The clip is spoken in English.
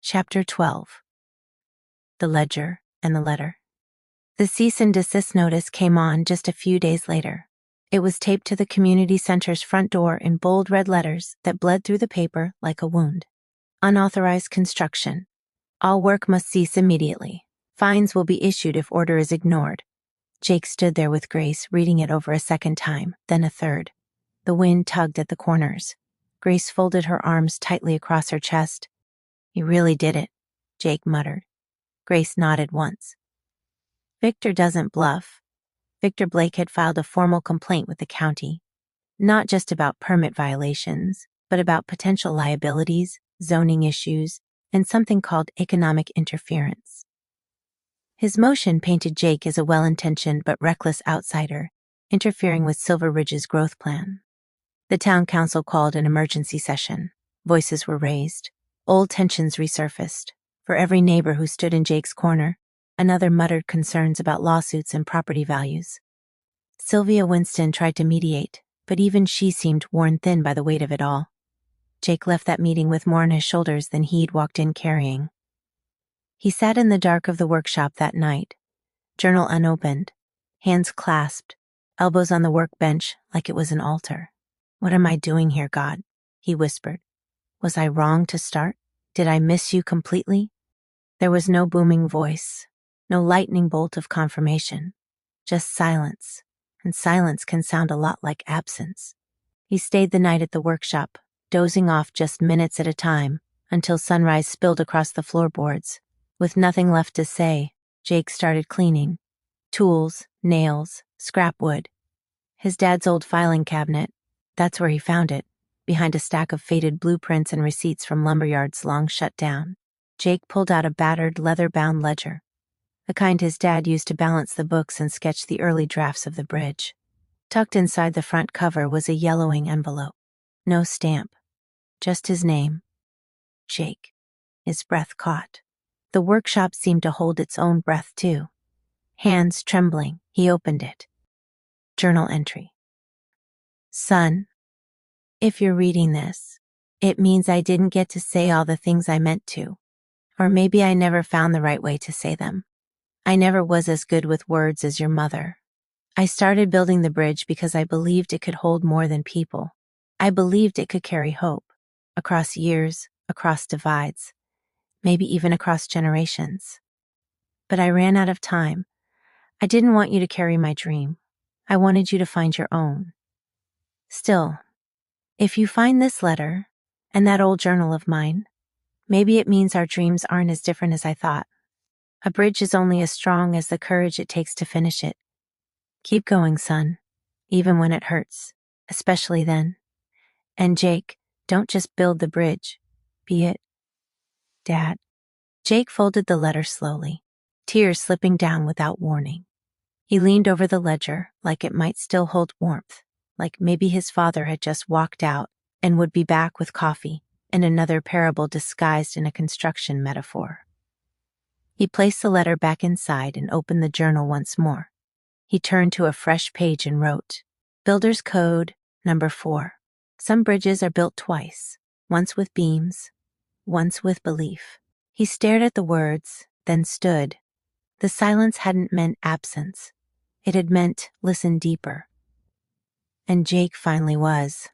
Chapter 12. The Ledger and the Letter. The cease and desist notice came on just a few days later. It was taped to the community center's front door in bold red letters that bled through the paper like a wound. Unauthorized construction. All work must cease immediately. Fines will be issued if order is ignored. Jake stood there with Grace, reading it over a second time, then a third. The wind tugged at the corners. Grace folded her arms tightly across her chest. "You really did it," Jake muttered. Grace nodded once. Victor doesn't bluff. Victor Blake had filed a formal complaint with the county, not just about permit violations, but about potential liabilities, zoning issues, and something called economic interference. His motion painted Jake as a well-intentioned but reckless outsider, interfering with Silver Ridge's growth plan. The town council called an emergency session. Voices were raised. Old tensions resurfaced. For every neighbor who stood in Jake's corner, another muttered concerns about lawsuits and property values. Sylvia Winston tried to mediate, but even she seemed worn thin by the weight of it all. Jake left that meeting with more on his shoulders than he'd walked in carrying. He sat in the dark of the workshop that night, journal unopened, hands clasped, elbows on the workbench like it was an altar. "What am I doing here, God?" he whispered. "Was I wrong to start? Did I miss you completely?" There was no booming voice, no lightning bolt of confirmation, just silence, and silence can sound a lot like absence. He stayed the night at the workshop, dozing off just minutes at a time, until sunrise spilled across the floorboards. With nothing left to say, Jake started cleaning. Tools, nails, scrap wood. His dad's old filing cabinet, that's where he found it, behind a stack of faded blueprints and receipts from lumberyards long shut down. Jake pulled out a battered, leather-bound ledger, the kind his dad used to balance the books and sketch the early drafts of the bridge. Tucked inside the front cover was a yellowing envelope. No stamp, just his name. Jake. His breath caught. The workshop seemed to hold its own breath, too. Hands trembling, he opened it. Journal entry. "Son, if you're reading this, it means I didn't get to say all the things I meant to. Or maybe I never found the right way to say them. I never was as good with words as your mother. I started building the bridge because I believed it could hold more than people. I believed it could carry hope, across years, across divides, maybe even across generations. But I ran out of time. I didn't want you to carry my dream. I wanted you to find your own. Still, if you find this letter, and that old journal of mine, maybe it means our dreams aren't as different as I thought. A bridge is only as strong as the courage it takes to finish it. Keep going, son, even when it hurts, especially then. And Jake, don't just build the bridge. Be it. Dad." Jake folded the letter slowly, tears slipping down without warning. He leaned over the ledger like it might still hold warmth, like maybe his father had just walked out and would be back with coffee and another parable disguised in a construction metaphor. He placed the letter back inside and opened the journal once more. He turned to a fresh page and wrote, "Builder's Code, number 4. Some bridges are built twice, once with beams, once with belief." He stared at the words, then stood. The silence hadn't meant absence. It had meant listen deeper. And Jake finally was.